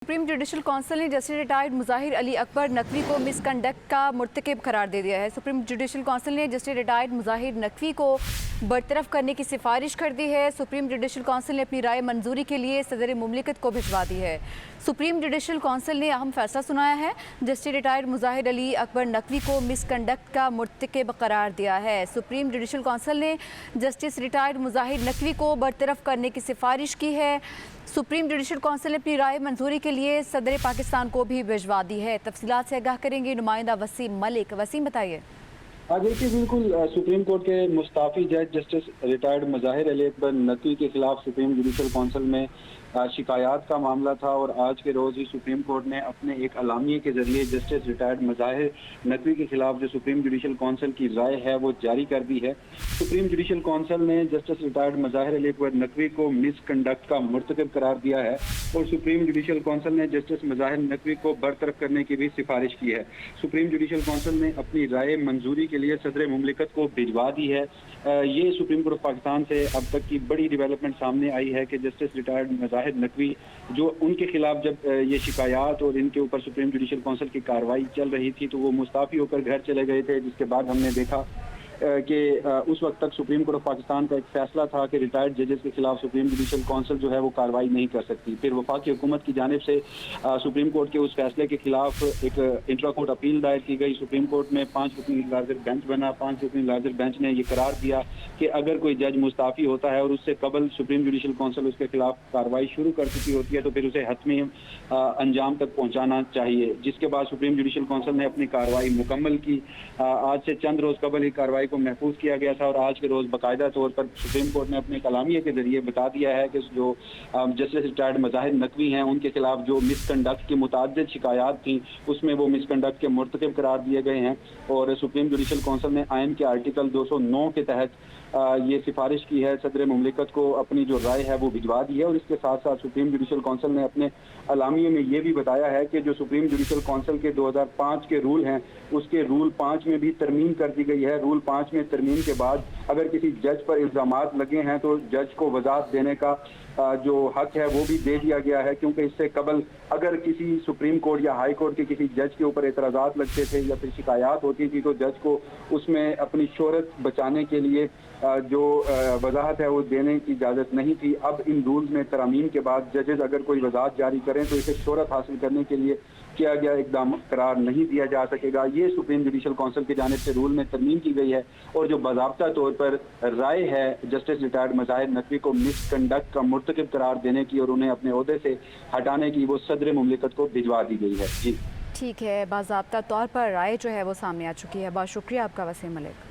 Supreme judicial council ने justice retired Mazahar Ali Akbar Naqvi को misconduct का मुर्तकिब करार दे दिया है। सुप्रीम जुडिशल काउंसिल ने जस्टिस रिटायर्ड मुज़ाहिर नकवी को बरतरफ करने की सिफारिश कर दी है। सुप्रीम जुडिशल काउंसिल ने अपनी राय मंजूरी के लिए सदर मुमलिकत को भिजवा दी है। सुप्रीम जुडिशल काउंसिल ने अहम फैसला सुनाया है। जस्टिस रिटायर्ड मुज़ाहिर अली अकबर नकवी को मिसकंडक्ट का मुर्तकिब करार दिया है। सुप्रीम जुडिशल काउंसिल ने जस्टिस रिटायर्ड मुज़ाहिर नकवी को बरतरफ करने की सिफारिश की है। सुप्रीम जुडिशल काउंसिल ने अपनी राय मंजूरी के लिए सदर पाकिस्तान को भी भिजवा दी है। तफसीलात से आगाह करेंगे नुमाइंदा वसीम मलिक। वसीम बताइए। देखिए, बिल्कुल सुप्रीम कोर्ट के मुस्ताफी जज जस्टिस रिटायर्ड मुज़ाहिर अली अकबर नकवी के खिलाफ सुप्रीम जुडिशल काउंसिल में शिकायत का मामला था और आज के रोज़ ही सुप्रीम कोर्ट ने अपने एक अलामिये के जरिए जस्टिस रिटायर्ड मुज़ाहिर नकवी के खिलाफ जो सुप्रीम जुडिशल काउंसिल की राय है वो जारी कर दी है। सुप्रीम जुडिशल काउंसिल ने जस्टिस रिटायर्ड मुज़ाहिर अली अकबर नकवी को मिसकंडक्ट का मुर्तकिब करार दिया है और सुप्रीम जुडिशल काउंसिल ने जस्टिस मुज़ाहिर नकवी को बरतरफ करने की भी सिफारिश की है। सुप्रीम जुडिशल काउंसिल ने अपनी राय मंजूरी के लिए सदर मुमलिकत को भिजवा दी है। ये सुप्रीम कोर्ट ऑफ पाकिस्तान से अब तक की बड़ी डेवलपमेंट सामने आई है कि जस्टिस रिटायर्ड मुज़ाहिर नकवी जो उनके खिलाफ जब ये शिकायत और इनके ऊपर सुप्रीम जुडिशल काउंसिल की कार्रवाई चल रही थी तो वो मुस्ताफ़ी होकर घर चले गए थे, जिसके बाद हमने देखा कि उस वक्त तक सुप्रीम कोर्ट ऑफ पाकिस्तान का एक फैसला था कि रिटायर्ड जजेस के खिलाफ सुप्रीम जुडिशल काउंसिल जो है वो कार्रवाई नहीं कर सकती। फिर वफाकी हुकूमत की जानिब से सुप्रीम कोर्ट के उस फैसले के खिलाफ एक इंट्रा कोर्ट अपील दायर की गई। सुप्रीम कोर्ट में 5 रुकनी लार्जर बेंच बना। 5 रुकनी लार्जर बेंच ने ये करार दिया कि अगर कोई जज मुस्ताफ़ी होता है और उससे कबल सुप्रीम जुडिशल काउंसिल उसके खिलाफ कार्रवाई शुरू कर चुकी होती है तो फिर उसे हतमी अंजाम तक पहुँचाना चाहिए। जिसके बाद सुप्रीम जुडिशल काउंसिल ने अपनी कार्रवाई मुकम्मल की। आज से चंद रोज़ कबल ही कार्रवाई को महफूज किया गया था और आज के रोज़ बाकायदा तौर पर सुप्रीम कोर्ट ने अपने कलामिये के जरिए बता दिया है कि जो जस्टिस रिटायर्ड मुज़ाहिर नकवी हैं उनके खिलाफ जो मिसकंडक्ट की मुताद्दिद शिकायत थी उसमें वो मिसकंडक्ट के मुर्तकिब करार दिए गए हैं। और सुप्रीम जुडिशल काउंसिल ने आइन के आर्टिकल 209 के तहत ये सिफारिश की है, सदर मुमलिकत को अपनी जो राय है वो भिजवा दी है। और इसके साथ साथ सुप्रीम जुडिशल काउंसिल ने अपने अलामिये में ये भी बताया है कि जो सुप्रीम जुडिशल काउंसिल के 2005 के रूल हैं उसके रूल 5 में भी तरमीम कर दी गई है। रूल 5 में तरमीम के बाद अगर किसी जज पर इल्ज़ामात लगे हैं तो जज को वजाहत देने का जो हक है वो भी दे दिया गया है, क्योंकि इससे कबल अगर किसी सुप्रीम कोर्ट या हाई कोर्ट के किसी जज के ऊपर एतराज़ात लगते थे या फिर शिकायत होती थी तो जज को उसमें अपनी शोहरत बचाने के लिए जो वजाहत है वो देने की इजाज़त नहीं थी। अब इन रूल्स में तरमीम के बाद जजेस अगर कोई वजाहत जारी करें तो इसे शोहरत हासिल करने के लिए किया गया इकदाम करार नहीं दिया जा सकेगा। ये सुप्रीम जुडिशल काउंसिल की जानिब से रूल में तरमीम की गई है और जो बाज़ाब्ता तौर पर राय है जस्टिस रिटायर्ड मुज़ाहिर नकवी को मिसकंडक्ट का मुर्तकिब करार देने की और उन्हें अपने ओहदे से हटाने की वो सदर मुमलिकत को भिजवा दी गई है। जी ठीक है, बाज़ाब्ता तौर पर राय जो है वो सामने आ चुकी है। बहुत शुक्रिया आपका वसीम मलिक।